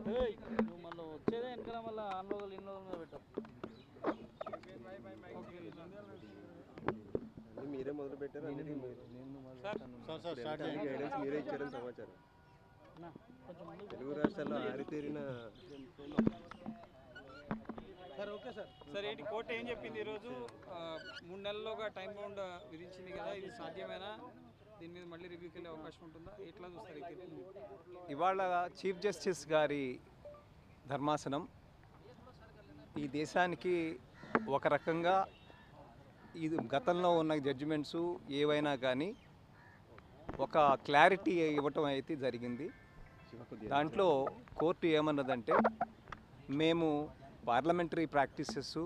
నువ్వు మళ్ళీ వచ్చేదే వెనకాల మళ్ళీ ఆన్ రోజులు ఇన్ని రోజుల మీద పెట్టావు. మీరే మొదలు పెట్టారు, గైడెన్స్ మీరే ఇచ్చారని సమాచారం. తెలుగు రాష్ట్రాల్లో ఆరితేరిన సార్ ఓకే సార్. సార్ ఏంటి కోర్టు ఏం చెప్పింది ఈరోజు? 3 నెలల్లోగా టైం బౌండ్ విధించింది కదా, ఇది సాధ్యమేనా? దీని మీద మళ్ళీ రివ్యూకి వెళ్ళే అవకాశం ఉంటుందా? ఎట్లా చూస్తారు ఈ తీర్పు? ఇవాళ చీఫ్ జస్టిస్ గారి ధర్మాసనం ఈ దేశానికి ఒక రకంగా ఇది గతంలో ఉన్న జడ్జిమెంట్స్ ఏవైనా కానీ ఒక క్లారిటీ ఇవ్వటం అయితే జరిగింది. దాంట్లో కోర్టు ఏమన్నదంటే, మేము పార్లమెంటరీ ప్రాక్టీసెస్,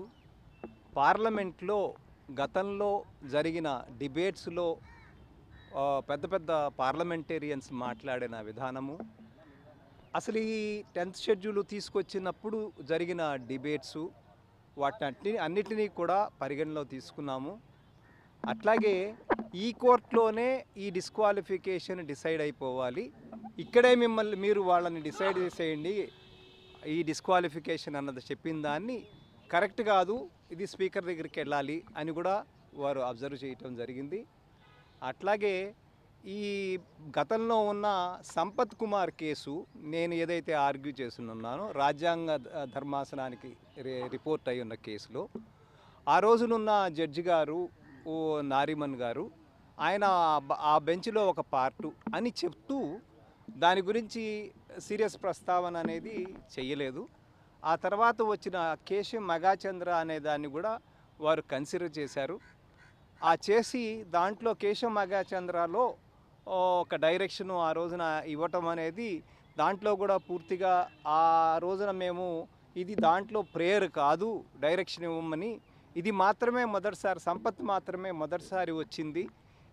పార్లమెంట్లో గతంలో జరిగిన డిబేట్స్లో పెద్ద పెద్ద పార్లమెంటేరియన్స్ మాట్లాడిన విధానము, అసలు ఈ 10th షెడ్యూల్ తీసుకొచ్చినప్పుడు జరిగిన డిబేట్సు, అన్నిటినీ కూడా పరిగణలో తీసుకున్నాము. అట్లాగే ఈ కోర్టులోనే ఈ డిస్క్వాలిఫికేషన్ డిసైడ్ అయిపోవాలి, ఇక్కడే మీరు వాళ్ళని డిసైడ్ చేసేయండి, ఈ డిస్క్వాలిఫికేషన్ అన్నది చెప్పిన దాన్ని కరెక్ట్ కాదు, ఇది స్పీకర్ దగ్గరికి వెళ్ళాలి అని కూడా వారు అబ్జర్వ్ చేయటం జరిగింది. అట్లాగే ఈ గతంలో ఉన్న సంపత్ కుమార్ కేసు నేను ఏదైతే ఆర్గ్యూ చేస్తున్నానో, రాజ్యాంగ ధర్మాసనానికి రిపోర్ట్ అయి ఉన్న కేసులో ఆ రోజునున్న జడ్జి గారు నారిమన్ గారు ఆయన ఆ బెంచ్లో ఒక పార్టు అని చెప్తూ దాని గురించి సీరియస్ ప్రస్తావన అనేది చేయలేదు. ఆ తర్వాత వచ్చిన కేశం మగాచంద్ర అనే దాన్ని కూడా వారు కన్సిడర్ చేశారు. ఆ చేసి దాంట్లో కేశం మగాచంద్రలో ఒక డైరెక్షను ఆ రోజున ఇవ్వటం అనేది, దాంట్లో కూడా పూర్తిగా ఆ రోజున మేము ఇది దాంట్లో ప్రేయర్ కాదు, డైరెక్షన్ ఇవ్వమని, ఇది మాత్రమే మొదటిసారి, సంపత్ మాత్రమే మొదటిసారి వచ్చింది,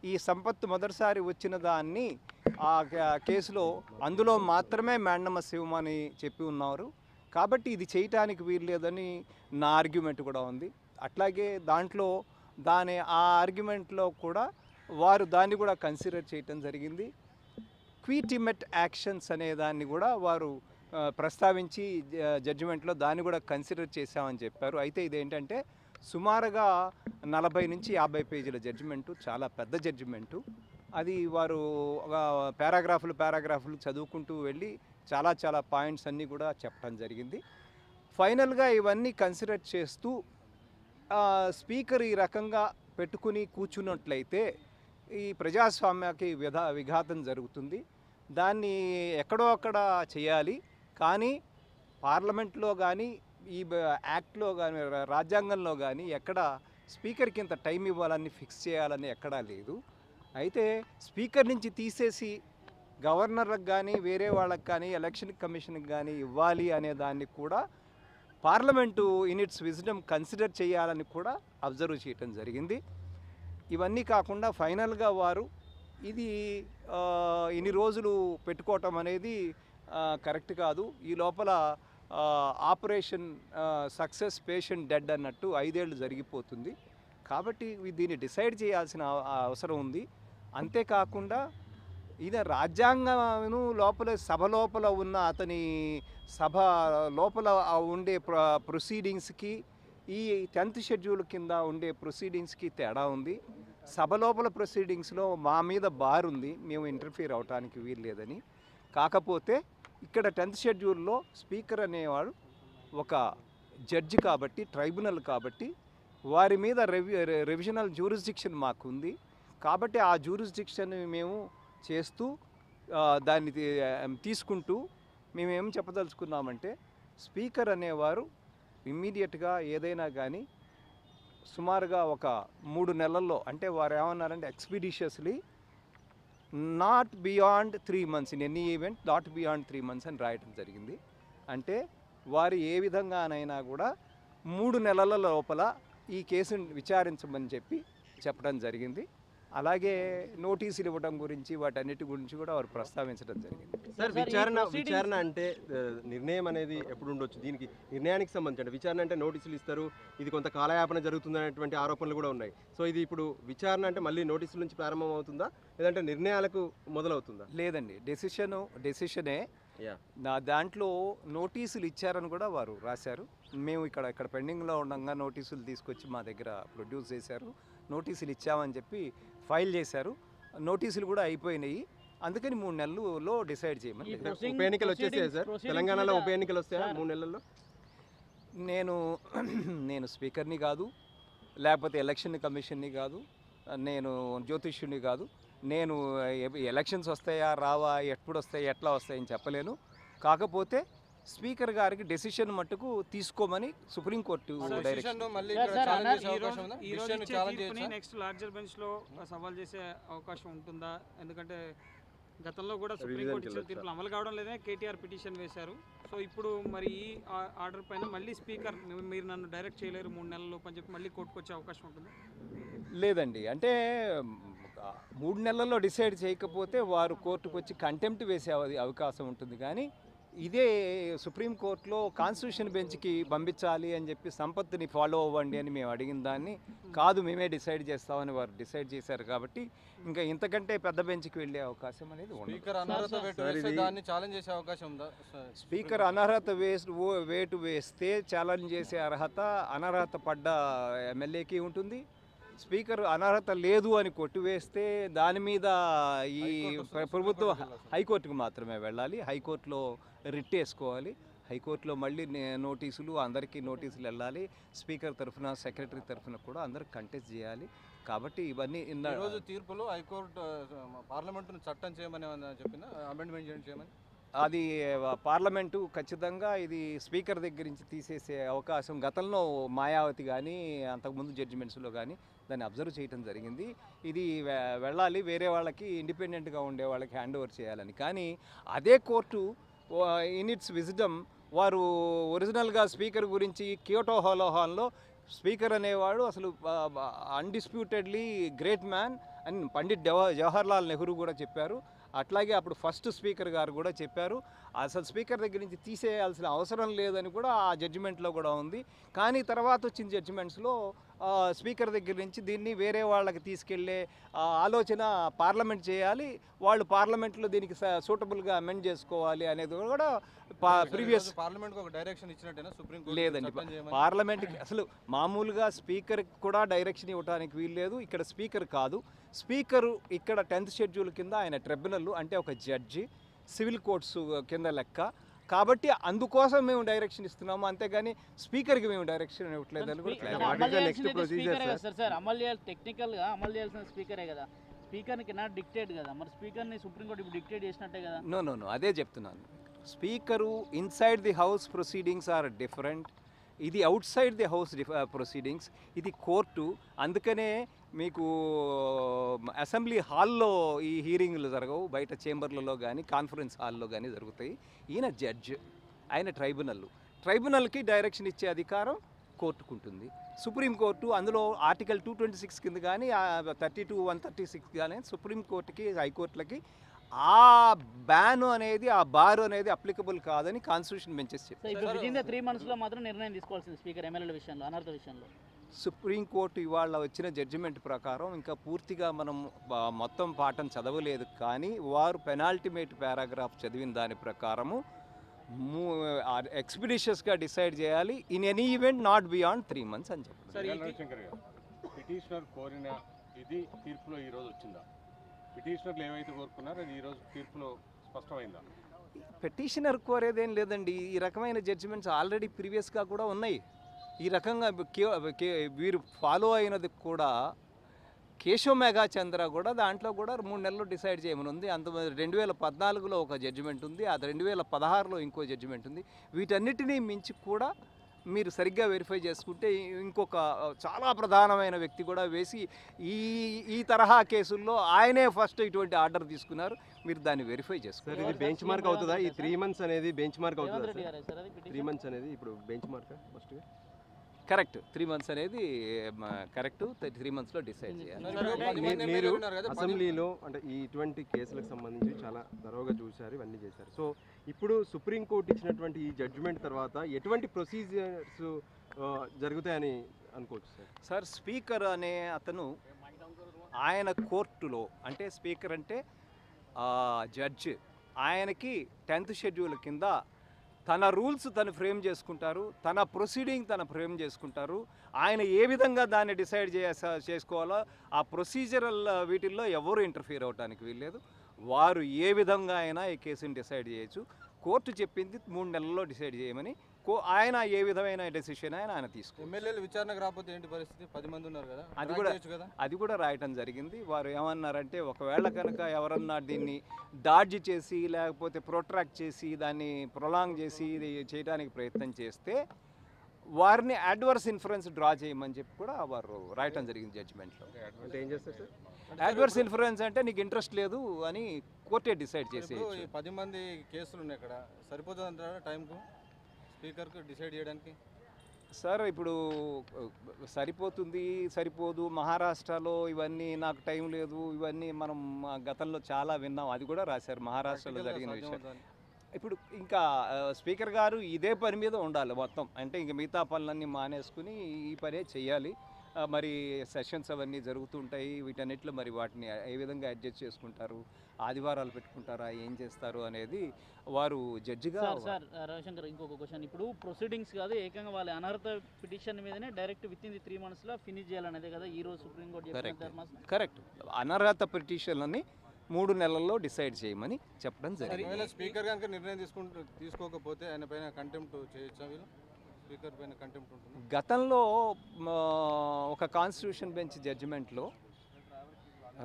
ఈ సంపత్ మొదటిసారి వచ్చిన దాన్ని ఆ కేసులో అందులో మాత్రమే మ్యాండమస్ ఇవ్వమని చెప్పి ఉన్నారు, కాబట్టి ఇది చేయటానికి వీల్లేదని నా ఆర్గ్యుమెంట్ కూడా ఉంది. అట్లాగే దాంట్లో ఆ ఆర్గ్యుమెంట్లో కూడా వారు దాన్ని కూడా కన్సిడర్ చేయటం జరిగింది. క్విటిమెట్ యాక్షన్స్ అనే దాన్ని కూడా వారు ప్రస్తావించి జడ్జిమెంట్లో దాన్ని కూడా కన్సిడర్ చేశామని చెప్పారు. అయితే ఇదేంటంటే సుమారుగా 40 నుంచి 50 పేజీల జడ్జిమెంటు, చాలా పెద్ద జడ్జిమెంటు. అది వారు పారాగ్రాఫ్లు చదువుకుంటూ వెళ్ళి చాలా పాయింట్స్ అన్నీ కూడా చెప్పడం జరిగింది. ఫైనల్గా ఇవన్నీ కన్సిడర్ చేస్తూ స్పీకర్ ఈ రకంగా పెట్టుకుని కూర్చున్నట్లయితే ఈ ప్రజాస్వామ్యానికి విఘాతం జరుగుతుంది, దాన్ని ఎక్కడో అక్కడ చేయాలి, కానీ పార్లమెంట్లో కానీ ఈ యాక్ట్లో కానీ రాజ్యాంగంలో కానీ ఎక్కడ స్పీకర్కి ఇంత టైం ఇవ్వాలని ఫిక్స్ చేయాలని ఎక్కడా లేదు. అయితే స్పీకర్ నుంచి తీసేసి గవర్నర్లకు కానీ వేరే వాళ్ళకి కానీ ఎలక్షన్ కమిషన్కి కానీ ఇవ్వాలి అనే దాన్ని కూడా parliament in it's wisdom consider చేయాలని కూడా అబ్జర్వ్ చేయటం జరిగింది. ఇవన్నీ కాకుండా ఫైనల్గా వారు ఇది ఇన్ని రోజులు పెట్టుకోవటం అనేది కరెక్ట్ కాదు, ఈ లోపల ఆపరేషన్ సక్సెస్ పేషెంట్ డెడ్ అన్నట్టు 5 ఏళ్ళు జరిగిపోతుంది, కాబట్టి దీన్ని డిసైడ్ చేయాల్సిన అవసరం ఉంది. అంతేకాకుండా ఇది రాజ్యాంగం లోపల సభ లోపల ఉన్న అతని సభ లోపల ఉండే ప్రొసీడింగ్స్కి ఈ 10th షెడ్యూల్ కింద ఉండే ప్రొసీడింగ్స్కి తేడా ఉంది. సభ లోపల ప్రొసీడింగ్స్లో మా మీద బార్ ఉంది, మేము ఇంటర్ఫియర్ అవడానికి వీలు లేదని. కాకపోతే ఇక్కడ 10th షెడ్యూల్లో స్పీకర్ అనేవాడు ఒక జడ్జి కాబట్టి, ట్రైబ్యునల్ కాబట్టి, వారి మీద రివిజనల్ జ్యూరిస్డిక్షన్ మాకుంది, కాబట్టి ఆ జ్యూరిస్డిక్షన్ మేము చేస్తూ దాన్ని తీసుకుంటూ మేమేం చెప్పదలుచుకున్నామంటే, స్పీకర్ అనేవారు ఇమ్మీడియట్గా ఏదైనా కానీ సుమారుగా ఒక 3 నెలల్లో, అంటే వారు ఏమన్నారంటే expeditiously not beyond 3 months in any event, not beyond 3 months అని రాయటం జరిగింది. అంటే వారు ఏ విధంగానైనా కూడా 3 నెలల లోపల ఈ కేసును విచారించమని చెప్పడం జరిగింది. అలాగే నోటీసులు ఇవ్వడం గురించి వాటన్నిటి గురించి కూడా వారు ప్రస్తావించడం జరిగింది. సార్, విచారణ అంటే నిర్ణయం అనేది ఎప్పుడు ఉండొచ్చు? దీనికి నిర్ణయానికి సంబంధించి అంటే విచారణ అంటే నోటీసులు ఇస్తారు, ఇది కొంత కాలయాపన జరుగుతుందనేటువంటి ఆరోపణలు కూడా ఉన్నాయి. సో ఇది ఇప్పుడు విచారణ అంటే మళ్ళీ నోటీసుల నుంచి ప్రారంభం అవుతుందా, లేదంటే నిర్ణయాలకు మొదలవుతుందా? లేదండి, డెసిషనే. Yeah. నా దాంట్లో నోటీసులు ఇచ్చారని కూడా వారు రాశారు. మేము ఇక్కడ పెండింగ్లో ఉండగా నోటీసులు తీసుకొచ్చి మా దగ్గర ప్రొడ్యూస్ చేశారు. నోటీసులు ఇచ్చామని చెప్పి ఫైల్ చేశారు. నోటీసులు కూడా అయిపోయినాయి. అందుకని 3 నెలల్లో డిసైడ్ చేయమని. ఉప ఎన్నికలు వచ్చేసాయి సార్, తెలంగాణలో ఉప ఎన్నికలు వస్తాయా 3 నెలల్లో? నేను స్పీకర్ని కాదు, లేకపోతే ఎలక్షన్ కమిషన్ని కాదు, నేను జ్యోతిష్యుని కాదు. నేను ఎలక్షన్స్ వస్తాయా రావా, ఎప్పుడు వస్తాయి, ఎట్లా వస్తాయని చెప్పలేను. కాకపోతే స్పీకర్ గారికి డెసిషన్ మట్టుకు తీసుకోమని supreme court direction. Next larger bench లో సవాల్ చేసే అవకాశం ఉంటుందా? ఎందుకంటే గతంలో కూడా సుప్రీంకోర్టు ఇచ్చిన తీర్పులు అమలు కావడం లేదని కేటీఆర్ పిటిషన్ వేశారు. సో ఇప్పుడు మరి ఈ ఆర్డర్ పైన మళ్ళీ స్పీకర్ మీరు నన్ను డైరెక్ట్ చేయలేరు 3 నెలల్లో అని చెప్పి మళ్ళీ కోర్టుకు వచ్చే అవకాశం ఉంటుంది? లేదండి, అంటే 3 నెలల్లో డిసైడ్ చేయకపోతే వారు కోర్టుకు వచ్చి కంటెంప్ట్ వేసే అవకాశం ఉంటుంది. కానీ ఇదే సుప్రీంకోర్టులో కాన్స్టిట్యూషన్ బెంచ్కి పంపించాలి అని చెప్పి సంపత్తిని ఫాలో అవ్వండి అని మేము అడిగిన దాన్ని కాదు మేమే డిసైడ్ చేస్తామని వారు డిసైడ్ చేశారు. కాబట్టి ఇంకా ఇంతకంటే పెద్ద బెంచ్కి వెళ్ళే అవకాశం అనేది ఉండదు. స్పీకర్ అనర్హత వేటు వేస్తే ఛాలెంజ్ చేసే అర్హత అనర్హత పడ్డ ఎమ్మెల్యేకి ఉంటుంది. స్పీకర్ అనర్హత లేదు అని కొట్టివేస్తే దాని మీద ఈ ప్రభుత్వం హైకోర్టుకు మాత్రమే వెళ్ళాలి. హైకోర్టులో రిట్ వేసుకోవాలి. హైకోర్టులో మళ్ళీ నోటీసులు, అందరికీ నోటీసులు వెళ్ళాలి. స్పీకర్ తరఫున, సెక్రటరీ తరఫున కూడా అందరికి కంటెస్ట్ చేయాలి. కాబట్టి ఇవన్నీ ఈరోజు తీర్పులో హైకోర్టు పార్లమెంటును చట్టం చేయమని చెప్పిందా, అమెండ్మెంట్ చేయమని? అది పార్లమెంటు ఖచ్చితంగా ఇది స్పీకర్ దగ్గర నుంచి తీసేసే అవకాశం గతంలో మాయావతి కానీ అంతకుముందు జడ్జిమెంట్స్లో కానీ దాన్ని అబ్జర్వ్ చేయడం జరిగింది. ఇది వెళ్ళాలి వేరే వాళ్ళకి, ఇండిపెండెంట్గా ఉండే వాళ్ళకి హ్యాండ్ ఓవర్ చేయాలని. కానీ అదే కోర్టు ఇన్ ఇట్స్ విజ్డమ్ వారు ఒరిజినల్గా స్పీకర్ గురించి క్యోటో హాల్లో స్పీకర్ అనేవాడు అసలు అన్డిస్ప్యూటెడ్లీ గ్రేట్ మ్యాన్ అని పండిట్ జవహర్లాల్ నెహ్రూ కూడా చెప్పారు. అట్లాగే అప్పుడు ఫస్ట్ స్పీకర్ గారు కూడా చెప్పారు. అసలు స్పీకర్ దగ్గర నుంచి తీసేయాల్సిన అవసరం లేదని కూడా ఆ జడ్జిమెంట్లో కూడా ఉంది. కానీ తర్వాత వచ్చిన జడ్జిమెంట్స్లో స్పీకర్ దగ్గర నుంచి దీన్ని వేరే వాళ్ళకి తీసుకెళ్లే ఆలోచన పార్లమెంట్ చేయాలి, వాళ్ళు పార్లమెంట్లో దీనికి సూటబుల్గా అమెండ్ చేసుకోవాలి అనేది కూడా ప్రీవియస్ పార్లమెంట్కి ఒక డైరెక్షన్ ఇచ్చినట్టేనా సుప్రీం కోర్టు? లేదండి, పార్లమెంట్కి అసలు మామూలుగా స్పీకర్కి కూడా డైరెక్షన్ ఇవ్వడానికి వీల్లేదు. ఇక్కడ స్పీకర్ కాదు, స్పీకరు ఇక్కడ 10th షెడ్యూల్ కింద ఆయన ట్రిబ్యునల్ అంటే ఒక జడ్జి, సివిల్ కోర్ట్స్ కింద లెక్క. కాబట్టి అందుకోసం మేము డైరెక్షన్ ఇస్తున్నాము, అంతేగాని స్పీకర్కి మేము డైరెక్షన్ ఇవ్వట్లేదని కూడా టెక్నికల్గా అమలు చేయాల్సిన స్పీకరే కదా, స్పీకర్కి నాట్ డిక్టేట్ కదా. మరి స్పీకర్ని సుప్రీంకోర్టు ఇప్పుడు డిక్టేట్ చేసినట్టే కదా. నో అదే చెప్తున్నాను. Speaker inside the house proceedings are different, ఇది outside the house proceedings, ఇది కోర్టు. అందుకనే మీకు అసెంబ్లీ హాల్లో ఈ హీరింగ్లు జరగవు, బయట చేంబర్లలో కానీ కాన్ఫరెన్స్ హాల్లో కానీ జరుగుతాయి. ఈయన జడ్జ్, ఆయన ట్రైబ్యునల్కి డైరెక్షన్ ఇచ్చే అధికారం కోర్టుకుంటుంది. సుప్రీంకోర్టు అందులో ఆర్టికల్ 226 కింద కానీ 32, 136 కానీ సుప్రీంకోర్టుకి, హైకోర్టులకి ఆ బ్యాన్ అనేది, ఆ బార్ అనేది అప్లికబుల్ కాదని కాన్స్టిట్యూషన్ బెంచెస్ చెప్పారు. 3 monthsలో మాత్రం నిర్ణయం తీసుకోవాల్సింది స్పీకర్ ఎమ్మెల్యేల విషయంలో, అనర్హత విషయంలో. సుప్రీంకోర్టు ఇవాళ వచ్చిన జడ్జిమెంట్ ప్రకారం ఇంకా పూర్తిగా మనం మొత్తం పాఠం చదవలేదు, కానీ వారు పెనాల్టిమేట్ పారాగ్రాఫ్ చదివిన దాని ప్రకారము ఎక్స్పిడిషియస్గా డిసైడ్ చేయాలి. In any event not beyond 3 months అని చెప్పారు. పిటిషనర్ కోరిన ఇది తీర్పులో ఈరోజు వచ్చిందా? పిటిషనర్లు ఏవైతే కోరుకున్నారో అది ఈరోజు తీర్పులో స్పష్టమైందా? పిటిషనర్ కోరేదేం లేదండి, ఈ రకమైన జడ్జిమెంట్స్ ఆల్రెడీ ప్రీవియస్గా కూడా ఉన్నాయి. ఈ రకంగా వీరు ఫాలో అయినది కూడా కేశవ్ మేఘాచంద్ర కూడా దాంట్లో కూడా 3 నెలల్లో డిసైడ్ చేయమని ఉంది. అంత 2014లో ఒక జడ్జిమెంట్ ఉంది, అది 2016లో ఇంకో జడ్జిమెంట్ ఉంది. వీటన్నిటినీ మించి కూడా మీరు సరిగ్గా వెరిఫై చేసుకుంటే ఇంకొక చాలా ప్రధానమైన వ్యక్తి కూడా వేసి ఈ తరహా కేసుల్లో ఆయనే ఫస్ట్ ఇటువంటి ఆర్డర్ తీసుకున్నారు. మీరు దాన్ని వెరిఫై చేసుకోవాలి. ఇది బెంచ్ మార్క్ అవుతుందా? ఈ 3 months అనేది బెంచ్ మార్క్ అవుతుందా? 3 months అనేది ఇప్పుడు bench mark first correct. 3 months అనేది కరెక్ట్. 3 monthsలో డిసైడ్ చేయాలి. మీరు అసెంబ్లీలో అంటే ఇటువంటి కేసులకు సంబంధించి చాలా త్వరగా చూశారు, ఇవన్నీ చేశారు. సో ఇప్పుడు సుప్రీంకోర్టు ఇచ్చినటువంటి ఈ జడ్జిమెంట్ తర్వాత ఎటువంటి ప్రొసీజర్స్ జరుగుతాయని అనుకోవచ్చు సార్? స్పీకర్ అనే అతను ఆయన కోర్టులో, అంటే స్పీకర్ అంటే జడ్జ్, ఆయనకి 10th షెడ్యూల్ కింద తన రూల్స్ తను ఫ్రేమ్ చేసుకుంటారు, తన ప్రొసీడింగ్ తను ఫ్రేమ్ చేసుకుంటారు. ఆయన ఏ విధంగా దాన్ని డిసైడ్ చేసుకోవాలో ఆ ప్రొసీజరల్ వీటిల్లో ఎవరు ఇంటర్ఫియర్ అవడానికి వీల్లేదు. వారు ఏ విధంగా అయినా ఈ కేసుని డిసైడ్ చేయొచ్చు. కోర్టు చెప్పింది 3 నెలల్లో డిసైడ్ చేయమని. ఆయన ఏ విధమైన డెసిషన్ ఆయన తీసుకో. ఎమ్మెల్యేలు విచారణకు రాకపోతే ఏంటి పరిస్థితి? 10 మంది ఉన్నారు కదా, అది కూడా రాయటం జరిగింది. వారు ఏమన్నారంటే ఒకవేళ కనుక ఎవరన్నా దీన్ని డాడ్జ్ చేసి లేకపోతే ప్రొట్రాక్ట్ చేసి దాన్ని ప్రొలాంగ్ చేసి ఇది చేయడానికి ప్రయత్నం చేస్తే వారిని అడ్వర్స్ ఇన్ఫ్లుయెన్స్ డ్రా చేయమని చెప్పి కూడా వారు రాయటం జరిగింది జడ్జిమెంట్లో. అంటే ఏం చేస్తారు సార్? అడ్వర్స్ ఇన్ఫ్లుయెన్స్ అంటే నీకు ఇంట్రెస్ట్ లేదు అని కోర్టే డిసైడ్ చేసి. ఈ 10 మంది కేసులు ఉన్నాయి ఇక్కడ, సరిపోతుంది అంటారా టైంకు స్పీకర్కు డిసైడ్ చేయడానికి? సార్ ఇప్పుడు సరిపోతుంది సరిపోదు, మహారాష్ట్రలో ఇవన్నీ నాకు టైం లేదు, ఇవన్నీ మనం గతంలో చాలా విన్నాం. అది కూడా రాశారు మహారాష్ట్రలో జరిగిన విషయం. ఇప్పుడు ఇంకా స్పీకర్ గారు ఇదే పని మీద ఉండాలి మొత్తం. అంటే ఇంక మిగతా పనులన్నీ మానేసుకుని ఈ పనే చెయ్యాలి. మరి సెషన్స్ అవన్నీ జరుగుతుంటాయి, వీటన్నిటిలో మరి వాటిని ఏ విధంగా అడ్జస్ట్ చేసుకుంటారు, ఆదివారాలు పెట్టుకుంటారా, ఏం చేస్తారు అనేది వారు జడ్జిగా. సార్ రవిశంకర్, ఇంకొక క్వశ్చన్. ఇప్పుడు ప్రొసీడింగ్స్ కాదు, ఏకంగా వాళ్ళ అనర్హత పిటిషన్ మీదనే డైరెక్ట్ విత్ ఇన్ 3 monthsలో ఫినిష్ చేయాలనేదే కదా ఈరోజు సుప్రీంకోర్టు చెప్పిన ధర్మాసనం. కరెక్ట్. అనర్హత పిటిషన్లని 3 నెలల్లో డిసైడ్ చేయమని చెప్పడం జరిగింది. స్పీకర్ కనుక నిర్ణయం తీసుకోకపోతే ఆయన పైన కంటెంప్ట్ చేయొచ్చా? వీళ్ళు స్పీకర్ పైన కంటెంప్ట్ ఉంటుంది. గతంలో ఒక కాన్స్టిట్యూషన్ బెంచ్ జడ్జిమెంట్లో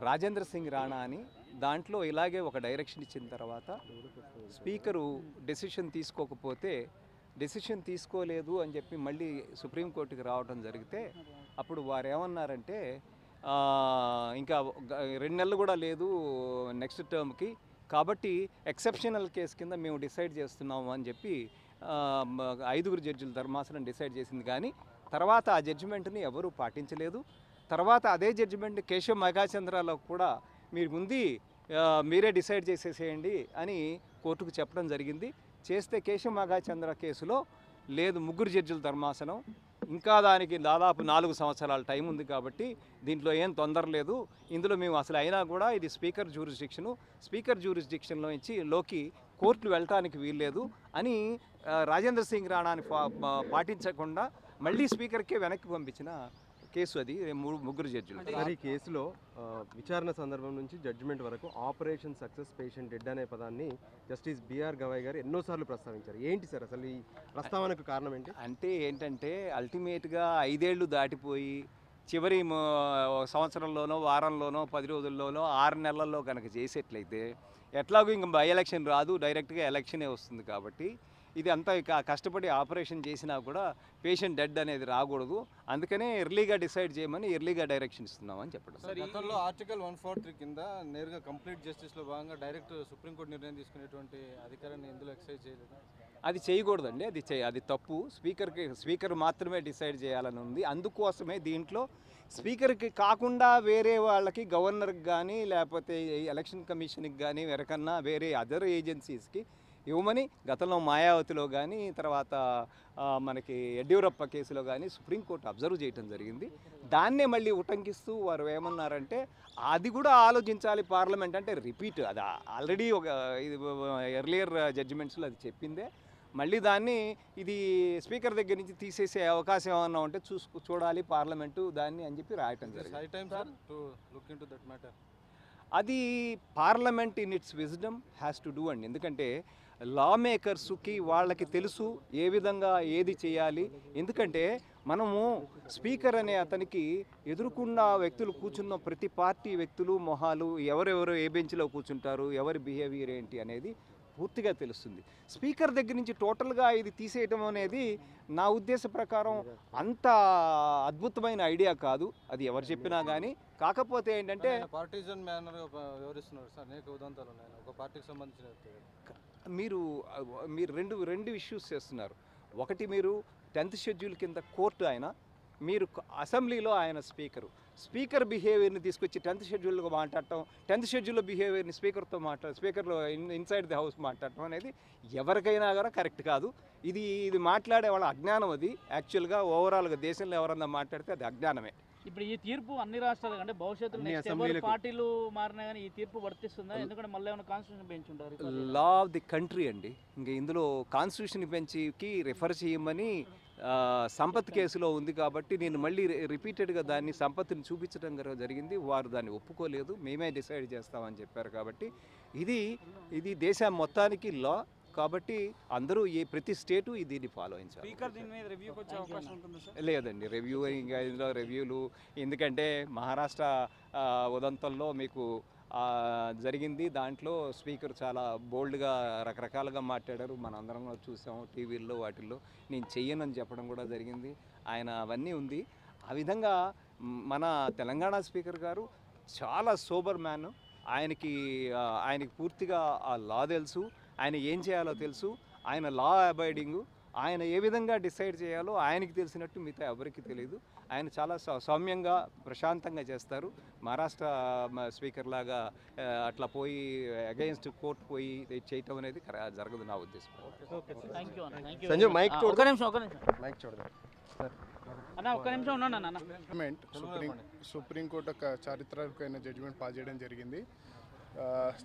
రాజేంద్ర సింగ్ రాణా అని దాంట్లో ఇలాగే ఒక డైరెక్షన్ ఇచ్చిన తర్వాత స్పీకరు డెసిషన్ తీసుకోలేదు అని చెప్పి మళ్ళీ సుప్రీంకోర్టుకి రావడం జరిగితే అప్పుడు వారు ఏమన్నారంటే ఇంకా 2 నెలలు కూడా లేదు నెక్స్ట్ టర్మ్కి, కాబట్టి ఎక్సెప్షనల్ కేసు కింద మేము డిసైడ్ చేస్తున్నాము అని చెప్పి 5 జడ్జిల ధర్మాసనం డిసైడ్ చేసింది. కానీ తర్వాత ఆ జడ్జిమెంట్ని ఎవరూ పాటించలేదు. తర్వాత అదే జడ్జిమెంట్ కేశవ్ మహాచంద్రలో కూడా మీరే డిసైడ్ చేసేసేయండి అని కోర్టుకు చెప్పడం జరిగింది. చేస్తే కేశవ్ మహాచంద్ర కేసులో లేదు, 3 జడ్జిల ధర్మాసనం ఇంకా దానికి దాదాపు 4 సంవత్సరాల టైం ఉంది కాబట్టి దీంట్లో ఏం తొందర లేదు, ఇందులో మేము అసలు అయినా కూడా ఇది స్పీకర్ జ్యూరిస్డిక్షన్లో లోకి కోర్టులు వెళ్ళటానికి వీల్లేదు అని రాజేంద్ర సింగ్ రాణాని పాటించకుండా మళ్ళీ స్పీకర్కే వెనక్కి పంపించిన కేసు అది 3 జడ్జిలు. ఈ కేసులో విచారణ సందర్భం నుంచి జడ్జిమెంట్ వరకు ఆపరేషన్ సక్సెస్ పేషెంట్ డెడ్ అనే పదాన్ని జస్టిస్ బిఆర్ గవాయ్ గారు ఎన్నోసార్లు ప్రస్తావించారు. ఏంటి సార్ అసలు ఈ ప్రస్తావనకు కారణం ఏంటి? అంటే ఏంటంటే అల్టిమేట్గా 5 ఏళ్ళు దాటిపోయి చివరి సంవత్సరంలోనో వారంలోనో 10 రోజుల్లోనో 6 నెలల్లో కనుక చేసేట్లయితే ఎట్లాగో ఇంక బై ఎలక్షన్ రాదు, డైరెక్ట్గా ఎలక్షనే వస్తుంది. కాబట్టి ఇది అంతా ఇక కష్టపడి ఆపరేషన్ చేసినా కూడా పేషెంట్ డెడ్ అనేది రాకూడదు, అందుకనే ఎర్లీగా డిసైడ్ చేయమని ఎర్లీగా డైరెక్షన్ ఇస్తున్నామని చెప్పడం. గతంలో ఆర్టికల్ 143 కింద నేరుగా కంప్లీట్ జస్టిస్లో భాగంగా డైరెక్ట్ సుప్రీంకోర్టు నిర్ణయం తీసుకునేటువంటి అధికారాన్ని ఇందులో ఎక్సైజ్ చేయలేదు. అది చేయకూడదండి, అది తప్పు. స్పీకర్ మాత్రమే డిసైడ్ చేయాలని ఉంది. అందుకోసమే దీంట్లో స్పీకర్కి కాకుండా వేరే వాళ్ళకి, గవర్నర్కి కానీ లేకపోతే ఎలక్షన్ కమిషన్కి కానీ ఎవరికన్నా వేరే అదర్ ఏజెన్సీస్కి ఇవ్వమని గతంలో మాయావతిలో కానీ తర్వాత మనకి యడ్యూరప్ప కేసులో కానీ సుప్రీంకోర్టు అబ్జర్వ్ చేయడం జరిగింది. దాన్నే మళ్ళీ ఉటంకిస్తూ వారు ఏమన్నారంటే అది కూడా ఆలోచించాలి పార్లమెంట్. అంటే రిపీట్, అది ఆల్రెడీ ఒక ఎర్లియర్ జడ్జిమెంట్స్లో అది చెప్పిందే, మళ్ళీ దాన్ని ఇది స్పీకర్ దగ్గర నుంచి తీసేసే అవకాశం ఏమన్నా ఉంటే చూడాలి పార్లమెంటు దాన్ని అని చెప్పి రాయటం జరిగింది. అది parliament in it's wisdom has to do అండి. ఎందుకంటే లా మేకర్స్కి వాళ్ళకి తెలుసు ఏ విధంగా ఏది చేయాలి. ఎందుకంటే మనము స్పీకర్ అనే అతనికి ఎదురుకున్న వ్యక్తులు కూర్చున్న ప్రతి పార్టీ వ్యక్తులు మొహాలు, ఎవరెవరు ఏ బెంచ్లో కూర్చుంటారు, ఎవరి బిహేవియర్ ఏంటి అనేది పూర్తిగా తెలుస్తుంది. స్పీకర్ దగ్గర నుంచి టోటల్గా ఇది తీసేయటం అనేది నా ఉద్దేశ ప్రకారం అంత అద్భుతమైన ఐడియా కాదు, అది ఎవరు చెప్పినా కానీ. కాకపోతే ఏంటంటే పార్టీజన్ మేనర్ వివరిస్తున్నారు సార్, అనేక ఉదాంతాలు ఉన్నాయి ఒక పార్టీకి సంబంధించిన. మీరు రెండు ఇష్యూస్ చేస్తున్నారు. ఒకటి, మీరు 10th షెడ్యూల్ కింద కోర్టు ఆయన, మీరు అసెంబ్లీలో ఆయన స్పీకర్ బిహేవియర్ని తీసుకొచ్చి 10th షెడ్యూల్లో మాట్లాడటం, 10th షెడ్యూల్లో బిహేవియర్ని స్పీకర్లో ఇన్సైడ్ ది హౌస్ మాట్లాడటం అనేది ఎవరికైనా కూడా కరెక్ట్ కాదు. ఇది మాట్లాడే వాళ్ళ అజ్ఞానం. అది యాక్చువల్గా ఓవరాల్గా దేశంలో ఎవరన్నా మాట్లాడితే అది అజ్ఞానమే. ఇప్పుడు ఈ తీర్పు అన్ని రాష్ట్రాలు అంటే భవిష్యత్తులో అన్ని నెక్స్ట్ ఎవరు అసెంబ్లీలకు. పార్టీలు మారినా కానీ ఈ తీర్పు వర్తిస్తుందా? ఎందుకంటే మళ్ళీ ఏమైనా కాన్స్టిట్యూషన్ బెంచ్ ఉంటారు. లా ఆఫ్ ది కంట్రీ అండి. ఇంకా ఇందులో కాన్స్టిట్యూషన్ బెంచ్కి రెఫర్ చేయమని సంపత్ కేసులో ఉంది కాబట్టి నేను మళ్ళీ రిపీటెడ్గా దాన్ని సంపత్ని చూపించడం జరిగింది. వారు దాన్ని ఒప్పుకోలేదు, మేమే డిసైడ్ చేస్తామని చెప్పారు. కాబట్టి ఇది దేశం మొత్తానికి లా కాబట్టి అందరూ ప్రతి స్టేటు దీన్ని ఫాలో అయించాలి. స్పీకర్ దీని మీద రివ్యూకి వచ్చే అవకాశం ఉంటుందా సార్? లేదండి, రివ్యూ ఇంకా ఇందులో రివ్యూలు ఎందుకంటే మహారాష్ట్ర ఉదంతంలో మీకు జరిగింది. దాంట్లో స్పీకర్ చాలా బోల్డ్గా రకరకాలుగా మాట్లాడారు, మనందరం కూడా చూసాము టీవీల్లో వాటిల్లో. నేను చెయ్యనని చెప్పడం కూడా జరిగింది. ఆయన అవన్నీ ఉంది. ఆ విధంగా మన తెలంగాణ స్పీకర్ గారు చాలా సోబర్ మ్యాన్. ఆయనకి పూర్తిగా ఆ లా తెలుసు, ఆయన ఏం చేయాలో తెలుసు, ఆయన లా అబైడింగు, ఆయన ఏ విధంగా డిసైడ్ చేయాలో ఆయనకి తెలిసినట్టు మిగతా ఎవరికి తెలియదు. ఆయన చాలా సౌమ్యంగా ప్రశాంతంగా చేస్తారు. మహారాష్ట్ర స్పీకర్ లాగా అట్లా పోయి అగైన్స్ట్ కోర్టు పోయి చేయటం అనేది జరగదు నా ఉద్దేశం. సంజయ్ మైక్ ఒక్క నిమిషం మైక్ చూడదు అన్న, ఒక్క నిమిషం ఉన్నాను అన్న. సుప్రీంకోర్టు ఒక చారిత్రాత్మకమైన జడ్జిమెంట్ పాస్ చేయడం జరిగింది.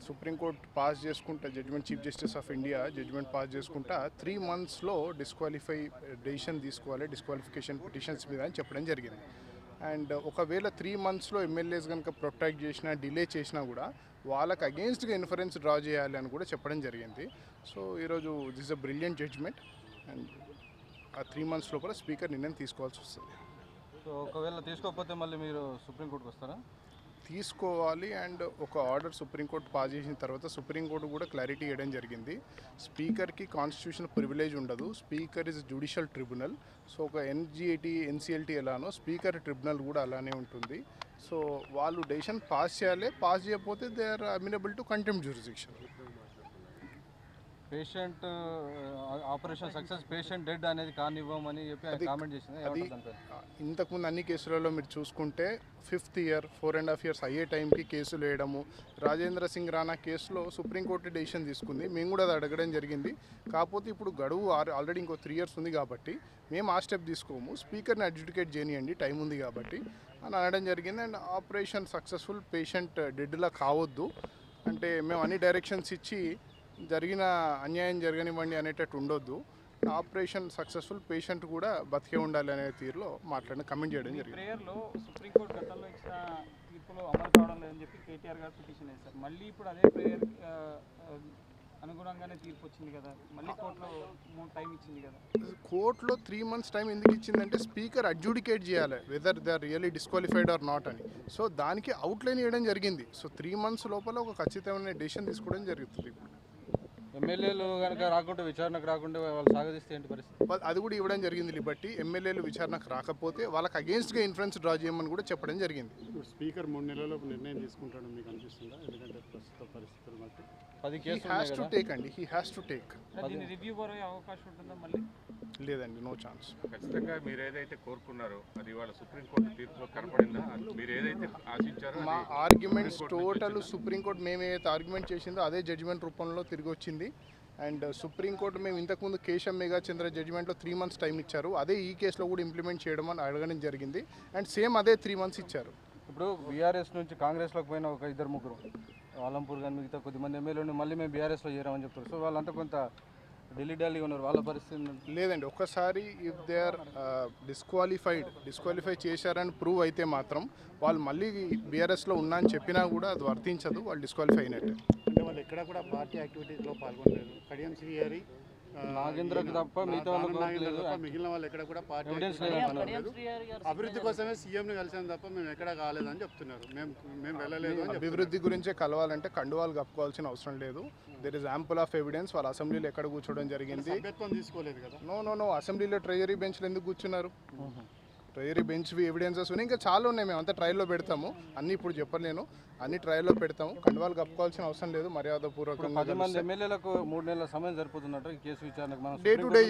సుప్రీంకోర్టు పాస్ చేసుకుంటా chief justice of India judgement pass చేసుకుంటా 3 monthsలో డెసిషన్ తీసుకోవాలి డిస్క్వాలిఫికేషన్ పిటిషన్స్ మీద అని చెప్పడం జరిగింది. అండ్ ఒకవేళ 3 monthsలో ఎమ్మెల్యేస్ కనుక ప్రొటెక్ట్ చేసినా డిలే చేసినా కూడా వాళ్ళకి అగెయిన్స్ట్గా ఇన్ఫరెన్స్ డ్రా చేయాలి అని కూడా చెప్పడం జరిగింది. సో ఈరోజు this a brilliant judgement and ఆ 3 months లోపల స్పీకర్ నిర్ణయం తీసుకోవాల్సి వస్తుంది. సో ఒకవేళ తీసుకోకపోతే మళ్ళీ మీరు సుప్రీంకోర్టుకి వస్తారా? తీసుకోవాలి. అండ్ ఒక ఆర్డర్ సుప్రీంకోర్టు పాస్ చేసిన తర్వాత సుప్రీంకోర్టు కూడా క్లారిటీ ఇవ్వడం జరిగింది. స్పీకర్కి కాన్స్టిట్యూషన్ ప్రివిలేజ్ ఉండదు, speaker is judicial tribunal. So ఒక ఎన్సిఎల్టీ ఎలానో స్పీకర్ ట్రిబ్యునల్ కూడా అలానే ఉంటుంది. సో వాళ్ళు డెసిషన్ పాస్ చేయాలి, పాస్ చేయకపోతే they are amenable to contempt jurisdiction. Patient operation success, patient dead అనేది కానివ్వమని చెప్పి కామెంట్ చేసింది. అది ఇంతకుముందు అన్ని కేసులలో మీరు చూసుకుంటే 5th year 4.5 years అయ్యే టైంకి కేసులు వేయడము. రాజేంద్ర సింగ్ రాణా కేసులో సుప్రీంకోర్టు డెసిషన్ తీసుకుంది, మేము కూడా అది అడగడం జరిగింది. కాకపోతే ఇప్పుడు గడువు ఆల్రెడీ ఇంకో 3 years ఉంది కాబట్టి మేము ఆ స్టెప్ తీసుకోము, స్పీకర్ని అడ్జుడికేట్ చేయనియండి, టైం ఉంది కాబట్టి అని అనడం జరిగింది. అండ్ ఆపరేషన్ సక్సెస్ఫుల్, పేషెంట్ డెడ్లా కావద్దు అంటే మేము అన్ని డైరెక్షన్స్ ఇచ్చి జరిగిన అన్యాయం జరగనివ్వండి అనేటట్టు ఉండొద్దు. ఆపరేషన్ సక్సెస్ఫుల్, పేషెంట్ కూడా బతికే ఉండాలి అనే తీరులో కమెంట్ చేయడం జరిగింది. ప్రేయర్లో సుప్రీంకోర్టు గతంలో ఇచ్చిన తీర్పులో అమలు కావడం లేదని చెప్పి కేటీఆర్ గారు పిటిషన్ వేశారు. మళ్ళీ ఇప్పుడు అదే ప్రేయర్ అనుగుణంగానే తీర్పు వచ్చింది కదా, మళ్ళీ కోర్టులో టైం ఇచ్చింది కదా. కోర్టులో 3 months టైం ఎందుకు ఇచ్చిందంటే స్పీకర్ అడ్జుడికేట్ చేయాలి whether they are really disqualified or not అని. సో దానికి అవుట్లైన్ ఇవ్వడం జరిగింది. సో 3 months లోపల ఒక ఖచ్చితమైన డెసిషన్ తీసుకోవడం జరుగుతుంది. ఎమ్మెల్యేలు కనుక రాకుంటే, విచారణకు రాకుంటే వాళ్ళు సాగదీస్తే ఏంటి పరిస్థితి? అది కూడా ఇవ్వడం జరిగింది లిబర్టీ. ఎమ్మెల్యేలు విచారణకు రాకపోతే వాళ్ళకి అగేన్స్ట్గా ఇన్ఫ్లుయెన్స్ డ్రా చేయమని కూడా చెప్పడం జరిగింది. స్పీకర్ 3 నెలల్లో నిర్ణయం తీసుకుంటాడు మీకు అనిపిస్తుందా? ఎందుకంటే ప్రస్తుత పరిస్థితులు బట్టి 10 కేసులు హ్యాస్ టు టేక్ అండి, హీ హ్యాస్ టు టేక్. దీన్ని రివ్యూ అయ్యే అవకాశం ఉంటుందా మళ్ళీ? లేదండి, నో ఛాన్స్. ఖచ్చితంగా మీరు ఏదైతే కోరుకున్నారో అది ఇవాళ సుప్రీంకోర్టు తీర్పులో కనపడిందా? మీరు ఏదైతే ఆశించారో మా ఆర్గ్యుమెంట్స్ టోటల్ సుప్రీంకోర్టు మేము ఏదైతే ఆర్గ్యుమెంట్ చేసిందో అదే జడ్జిమెంట్ రూపంలో తిరిగి వచ్చింది. అండ్ సుప్రీంకోర్టు మేము ఇంతకుముందు కేశం మేఘాచంద్ర జడ్జిమెంట్లో 3 months టైం ఇచ్చారు, అదే ఈ కేసులో కూడా ఇంప్లిమెంట్ చేయడం అని అడగడం జరిగింది. అండ్ సేమ్ అదే 3 months ఇచ్చారు. ఇప్పుడు బీఆర్ఎస్ నుంచి కాంగ్రెస్లోకి పోయిన ఒక 2-3 ఆలంపూర్ కానీ మిగతా కొద్దిమంది ఎమ్మెల్యేలు మళ్ళీ మేము బీఆర్ఎస్లో చేరామని చెప్తారు. సో వాళ్ళంతా కొంత ఢిల్లీ ఉన్నారు, వాళ్ళ పరిస్థితి లేదండి. ఒక్కసారి ఇఫ్ దే ఆర్ డిస్క్వాలిఫై చేశారని ప్రూవ్ అయితే మాత్రం వాళ్ళు మళ్ళీ బీఆర్ఎస్లో ఉన్నా అని చెప్పినా కూడా అది వర్తించదు, వాళ్ళు డిస్క్వాలిఫై అయినట్టే. అంటే వాళ్ళు ఎక్కడ కూడా పార్టీ యాక్టివిటీస్లో పాల్గొనలేదు. కడియం శ్రీహరి, నాగేంద్రకి తప్ప మిగతా మిగిలిన వాళ్ళు ఎక్కడ కూడా పార్టీ పాల్గొనలేదు. అభివృద్ధి కోసమే సీఎంని కలిసాను తప్ప మేము ఎక్కడ కాలేదని చెప్తున్నారు. మేము వెళ్ళలేదు. అభివృద్ధి గురించే కలవాలంటే కండువాలు కప్పుకోవాల్సిన అవసరం లేదు. There is ample of evidence. వాళ్ళ అసెంబ్లీలో ఎక్కడ కూర్చోవడం జరిగింది. తీసుకోలేదు కదా. నో అసెంబ్లీలో ట్రెజరీ బెంచ్లో ఎందుకు కూర్చున్నారు? ట్రయరీ బెంచ్ ఎవిడెన్సెస్ ఉన్నాయి, ఇంకా చాలా ఉన్నాయి. మేము అంతా ట్రయల్లో పెడతాము, అన్నీ ఇప్పుడు చెప్పలేను, అన్ని ట్రయల్లో పెడతాము. కండువాలు కప్పుకోవాల్సిన అవసరం లేదు. మర్యాదపూర్వకంగా 10 మంది ఎమ్మెల్యేలకు 3 నెలల సమయం సరిపోతున్నట్టు ఈ కేసు విచారణకు డే టు డే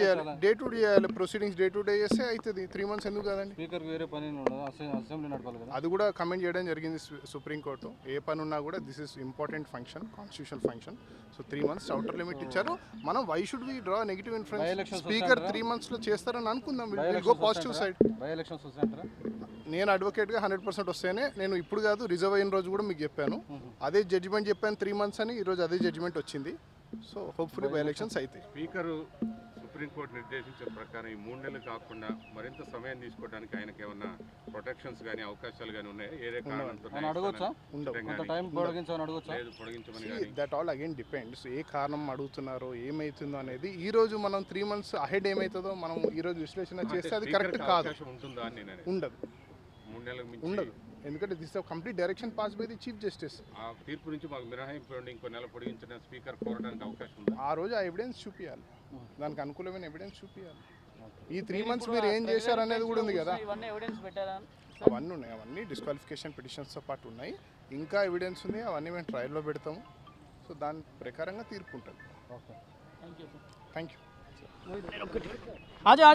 చేయాలి. ప్రొసీడింగ్స్ డే టు డే చేస్తే అవుతుంది. 3 months ఎందుకు కాదండి? స్పీకర్కి వేరే పని ఉండదు, అసెంబ్లీ నడపాలి కదా. అది కూడా కమెంట్ చేయడం జరిగింది సుప్రీంకోర్టు. ఏ పని ఉన్నా కూడా this is important function, constitutional function. So 3 months outer limit ఇచ్చారు. మనం why should we draw negative influence? Speaker 3 months లో చేస్తారని అనుకుందాం. Will go positive side. By election response వస్తాయంటారా? నేను అడ్వకేట్గా 100% వస్తేనే, నేను ఇప్పుడు కాదు రిజర్వ్ అయిన రోజు కూడా మీకు చెప్పాను, అదే జడ్జిమెంట్ చెప్పాను 3 months అని, ఈరోజు అదే జడ్జిమెంట్ వచ్చింది. సో హోప్ఫుల్లీ బై ఎలక్షన్స్ అవుతాయి. స్పీకరు సుప్రీంకోర్టు నిర్దేశించిన ప్రకారం ఈ 3 నెలలు కాకుండా మరింత సమయం తీసుకోవడానికి ఆయనకి ఏమన్నా ప్రొటెక్షన్స్ కానీ అవకాశాలు కానీ ఉన్నాయా? ఏ కారణంతో అడగొచ్చా? కొంత టైం పొడిగించమని అడగొచ్చా? లేదు పొడిగించమని కానీ దట్ ఆల్ అగైన్ డిపెండ్స్. ఏ కారణం అడుగుతున్నారో ఏమవుతుందో అనేది ఈ రోజు మనం 3 months అహెడ్ ఏమవుతుందో మనం ఈ రోజు విశ్లేషణ చేస్తే అది కరెక్ట్ కాదు. అవకాశం ఉంటుందా అని నేను ఉండదు, 3 నెలలకు మించి ఉండదు. ఎందుకంటే this complete direction pass by the chief justice. ఆ తీర్పు నుంచి మాకు మినహాయింపు ఉండి ఇంకో నెల పొడిగించిన స్పీకర్ కోరడానికి అవకాశం ఉందా? ఆ రోజు ఆ ఎవిడెన్స్ చూపించాలి, దానికి అనుకూలమైన ఎవిడెన్స్ చూపించాలి. ఈ 3 months మీరు ఏం చేశారు అనేది కూడా ఉంది కదా, ఇవన్నీ ఎవిడెన్స్ పెట్టారా? అవన్నీ ఉన్నాయి. అవన్నీ డిస్క్వాలిఫికేషన్ పిటిషన్స్తో పాటు ఉన్నాయి. ఇంకా ఎవిడెన్స్ ఉంది, అవన్నీ మేము ట్రయల్లో పెడతాము. సో దాని ప్రకారంగా తీర్పు ఉంటుంది. Thank you. Thank you. ఆజా